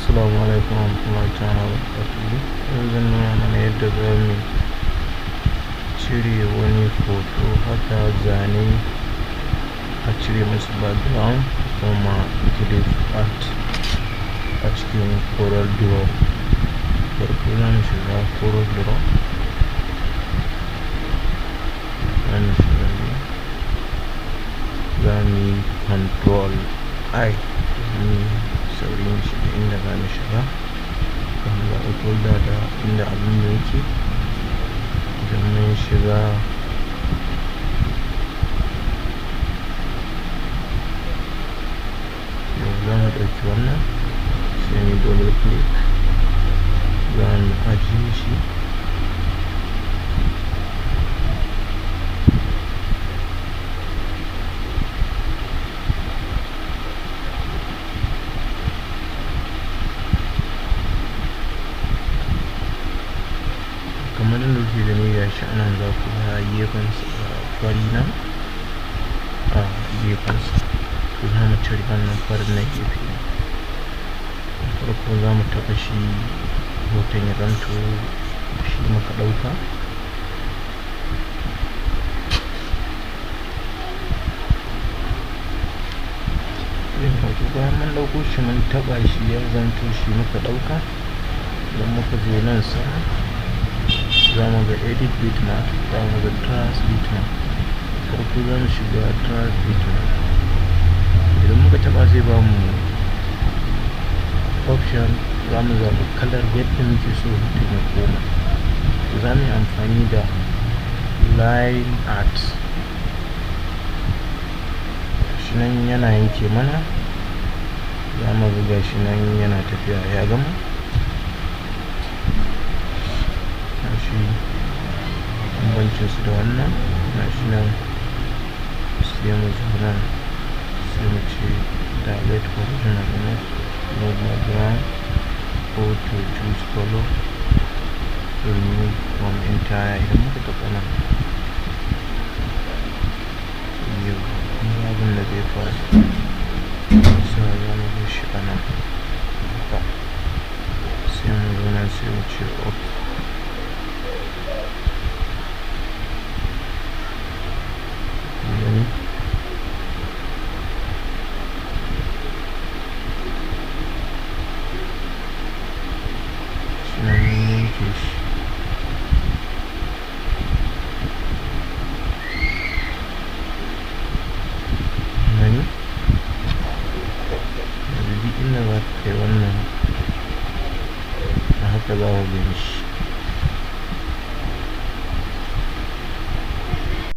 Assalamu alaikum warahmatullahi ta'ala wabarakatuh. Yau zan nuna mana yadda za mu cire wani hoto haka zane a cire masa background kuma delete art a cikin Corel Draw. Farko za mu shiga Corel Draw, za mu yi Control I saurin shiga inda za mu shiga, kan zaɓi folder da inda abin da yake. Idan mun shiga yau za mu ɗauki wannan, sai mu double click, za mu ajiye shi. Kamar yadda kuke gani gashi anan, za ku ga gefensa fari nan a gefensa. To za mu cire wannan farin na gefe. Farko za mu taɓa shi hoton ya zanto shi muka ɗauka. Bayan mun ɗauko shi mun taɓa shi ya zanto shi muka ɗauka, idan muka zo nan sama za mu ga edit bitmap, za mu ga trace bitmap. Farko za mu shiga trace bitmap. Idan muka taɓa zai ba mu option, za mu zaɓi kalar yadda muke so hoton ya koma. Za mu yi amfani da line art. Shi nan yana yanke mana, za mu ga shi nan yana tafiya ya gama. Shi bambancin su da wannan, shi nan sai mu zo nan, sai mu ce delete original image, no background, or to choose color, remove from entire. Idan muka taɓa nan, yau abin da zai faru, sai za mu ga shi a nan haka, sai mu zo nan sai mu ce ok. Inda za ka kai wannan a haka za ka gani shi.